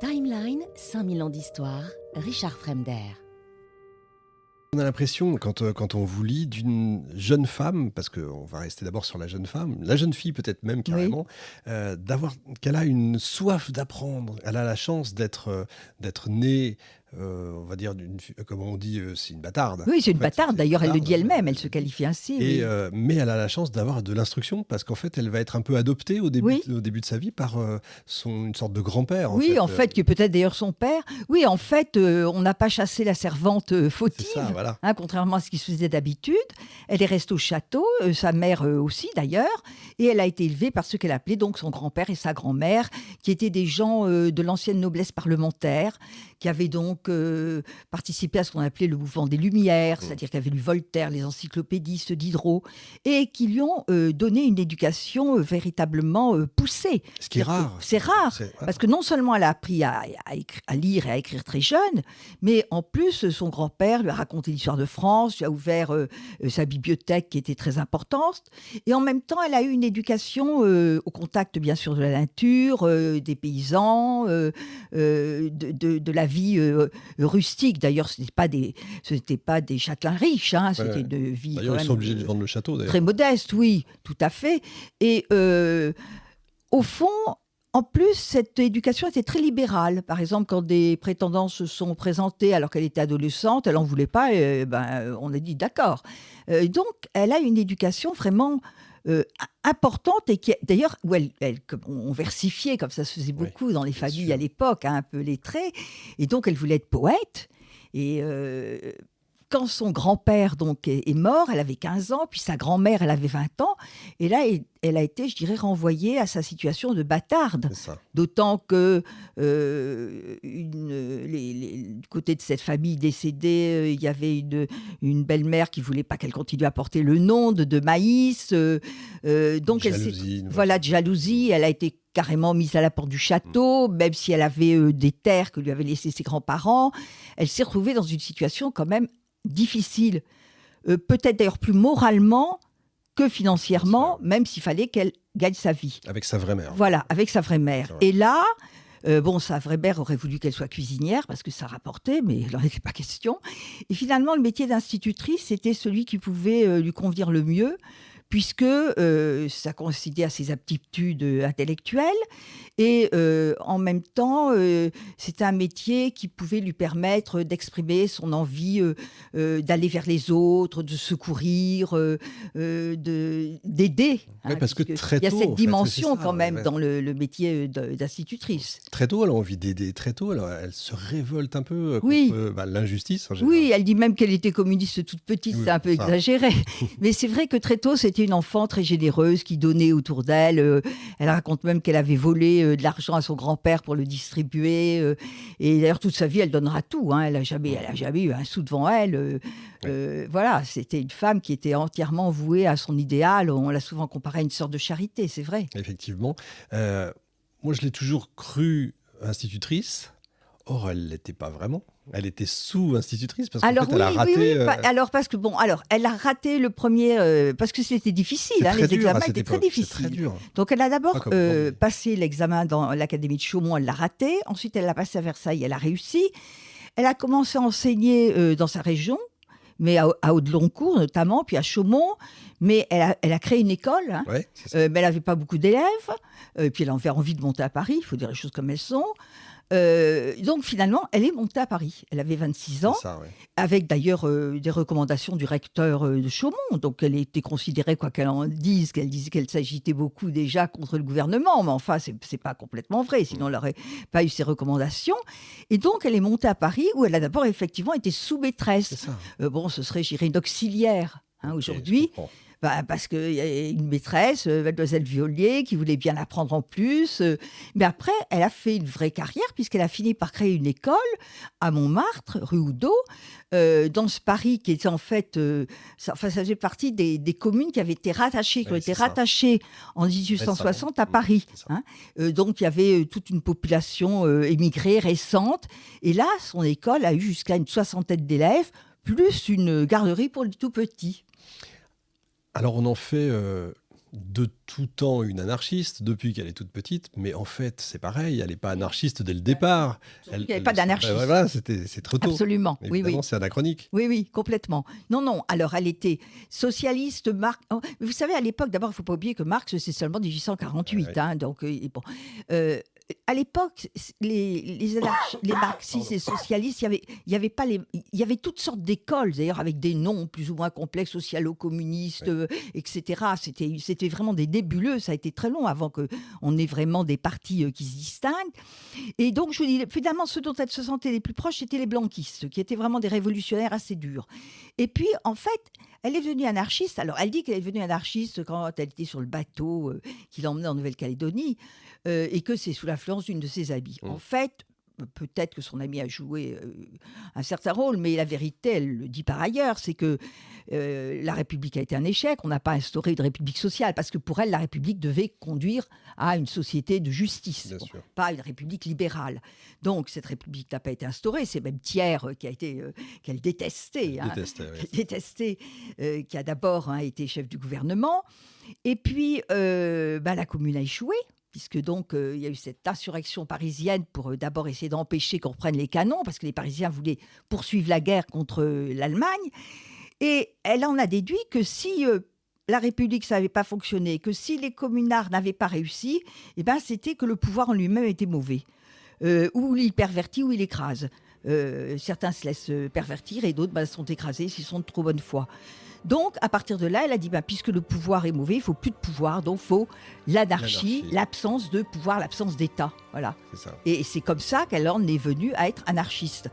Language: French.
Timeline, 5000 ans d'histoire, Richard Fremder. On a l'impression, quand on vous lit, d'une jeune femme, parce qu'on va rester d'abord sur la jeune femme, la jeune fille peut-être même carrément, qu'elle a une soif d'apprendre. Elle a la chance d'être née, on va dire, comment on dit, c'est une bâtarde. Oui, c'est une En fait, bâtarde. c'est une D'ailleurs, elle le bâtarde. dit elle-même. Elle se qualifie ainsi. Et, Oui. mais elle a la chance d'avoir de l'instruction, parce qu'en fait, elle va être un peu adoptée au début, Oui. au début de sa vie par une sorte de grand-père. Oui, en fait, qui est peut-être d'ailleurs son père. Oui, en fait, on n'a pas chassé la servante fautive, C'est ça, voilà. contrairement à ce qui se faisait d'habitude. Elle est restée au château, sa mère aussi d'ailleurs, et elle a été élevée par ce qu'elle appelait donc son grand-père et sa grand-mère, qui étaient des gens de l'ancienne noblesse parlementaire, qui avaient donc participé à ce qu'on appelait le mouvement des Lumières, c'est-à-dire qui avaient lu Voltaire, les encyclopédistes Diderot, et qui lui ont donné une éducation véritablement poussée. Ce qui est rare. C'est rare. Voilà. Parce que non seulement elle a appris à lire et à écrire très jeune, mais en plus, son grand-père lui a raconté l'histoire de France, lui a ouvert sa bibliothèque qui était très importante. Et en même temps, elle a eu une éducation au contact, bien sûr, de la nature, des paysans, de la vie rustique. D'ailleurs, ce n'étaient pas des châtelains riches, c'était de vie D'ailleurs, quand ils sont même obligés de vendre le château, d'ailleurs. très modeste, oui, tout à fait. Et au fond, en plus, cette éducation était très libérale. Par exemple, quand des prétendants se sont présentés alors qu'elle était adolescente, elle n'en voulait pas, on a dit d'accord. Donc, elle a une éducation vraiment importante et qui, d'ailleurs, où on versifiait, comme ça se faisait beaucoup dans les familles sûr. à l'époque, un peu lettrées. Et donc, elle voulait être poète. Et quand son grand-père donc est mort, elle avait 15 ans, puis sa grand-mère, elle avait 20 ans. Et là, elle a été, je dirais, renvoyée à sa situation de bâtarde. C'est ça. D'autant que du côté de cette famille décédée, il y avait une belle-mère qui ne voulait pas qu'elle continue à porter le nom de Maïs. Donc Jalousie, de jalousie. Elle a été carrément mise à la porte du château, même si elle avait des terres que lui avaient laissées ses grands-parents. Elle s'est retrouvée dans une situation quand même difficile. Peut-être d'ailleurs plus moralement que financièrement, même s'il fallait qu'elle gagne sa vie. Avec sa vraie mère. Voilà, avec sa vraie mère. vrai. Et là, sa vraie mère aurait voulu qu'elle soit cuisinière parce que ça rapportait, mais il n'en était pas question. Et finalement, le métier d'institutrice, c'était celui qui pouvait lui convenir le mieux, puisque ça coïncidait à ses aptitudes intellectuelles. Et en même temps, c'était un métier qui pouvait lui permettre d'exprimer son envie d'aller vers les autres, de secourir, d'aider. Oui, parce que très il y a tôt, cette en fait, dimension c'est ça, quand même ouais. dans le métier d'institutrice. Très tôt, elle a envie d'aider. Très tôt, elle se révolte un peu contre Oui. l'injustice en général. Oui, elle dit même qu'elle était communiste toute petite, Oui, c'est un peu ça. exagéré. Mais c'est vrai que très tôt, c'était une enfant très généreuse qui donnait autour d'elle. Elle raconte même qu'elle avait volé de l'argent à son grand-père pour le distribuer. Et d'ailleurs, toute sa vie, elle donnera tout. Elle n'a jamais eu un sou devant elle. Voilà, c'était une femme qui était entièrement vouée à son idéal. On l'a souvent comparée à une sorte de charité, c'est vrai. Effectivement. Moi, je l'ai toujours crue institutrice. Or, elle ne l'était pas vraiment. Elle était sous-institutrice parce qu'en fait, elle a raté... elle a raté le premier parce que c'était difficile. C'est très Les dur à examens cette étaient très époque, c'est difficiles. très dur. Donc, elle a d'abord Pas comme aujourd'hui. passé l'examen dans l'académie de Chaumont, elle l'a raté. Ensuite, elle l'a passé à Versailles, elle a réussi. Elle a commencé à enseigner dans sa région, mais à Audeloncourt notamment, puis à Chaumont. Mais elle a créé une école, Ouais, c'est ça. mais elle n'avait pas beaucoup d'élèves. Puis elle avait envie de monter à Paris, il faut dire les choses comme elles sont. Donc finalement, elle est montée à Paris. Elle avait 26 ans, C'est ça, ouais. avec d'ailleurs des recommandations du recteur de Chaumont. Donc elle était considérée, quoi qu'elle en dise, qu'elle disait qu'elle s'agitait beaucoup déjà contre le gouvernement. Mais enfin, c'est pas complètement vrai, sinon elle n'aurait pas eu ces recommandations. Et donc elle est montée à Paris, où elle a d'abord effectivement été C'est sous-maîtresse. ça. Ce serait, je dirais, une auxiliaire aujourd'hui. Je comprends. Parce qu'il y a une maîtresse, mademoiselle Violier, qui voulait bien apprendre en plus. Mais après, elle a fait une vraie carrière, puisqu'elle a fini par créer une école à Montmartre, rue Oudot, dans ce Paris qui était en fait... ça faisait partie des communes qui avaient été rattachées, qui ont Oui, été c'est ça. rattachées en 1860 à Récemment. Paris. C'est ça. Donc, il y avait toute une population émigrée récente. Et là, son école a eu jusqu'à une soixantaine d'élèves, plus une garderie pour les tout-petits. Alors, on en fait de tout temps une anarchiste depuis qu'elle est toute petite, mais en fait, c'est pareil, elle n'est pas anarchiste dès le départ. Il n'y avait pas d'anarchisme. Voilà, c'est trop tôt. Absolument, Évidemment, oui. c'est anachronique. Oui, complètement. Non, alors elle était socialiste, Marx. Vous savez, à l'époque, d'abord, il ne faut pas oublier que Marx, c'est seulement 1848. Ouais. Hein, donc, bon. À l'époque, les marxistes et socialistes, il y avait toutes sortes d'écoles, d'ailleurs, avec des noms plus ou moins complexes, socialo-communistes, etc. C'était vraiment des nébuleux. Ça a été très long avant qu'on ait vraiment des partis qui se distinguent. Et donc, je vous dis, finalement, ceux dont elle se sentait les plus proches, c'était les blanquistes, qui étaient vraiment des révolutionnaires assez durs. Et puis, en fait, elle est devenue anarchiste. Alors, elle dit qu'elle est devenue anarchiste quand elle était sur le bateau qui l'emmenait en Nouvelle-Calédonie et que c'est sous l'influence d'une de ses amies. En fait, peut-être que son amie a joué un certain rôle, mais la vérité, elle le dit par ailleurs, c'est que la République a été un échec. On n'a pas instauré une République sociale parce que pour elle, la République devait conduire à une société de justice, pas une République libérale. Donc, cette République n'a pas été instaurée. C'est même Thiers qu'elle détestait. Qui a d'abord été chef du gouvernement. Et puis, la Commune a échoué. Puisque donc il y a eu cette insurrection parisienne pour d'abord essayer d'empêcher qu'on reprenne les canons, parce que les Parisiens voulaient poursuivre la guerre contre l'Allemagne. Et elle en a déduit que si la République ça n'avait pas fonctionné, que si les communards n'avaient pas réussi, c'était que le pouvoir en lui-même était mauvais. Ou il pervertit ou il écrase. Certains se laissent pervertir et d'autres sont écrasés s'ils sont de trop bonne foi. Donc, à partir de là, elle a dit, puisque le pouvoir est mauvais, il ne faut plus de pouvoir, donc il faut l'anarchie, l'absence de pouvoir, l'absence d'État. Voilà. C'est ça. Et c'est comme ça qu'elle en est venue à être anarchiste.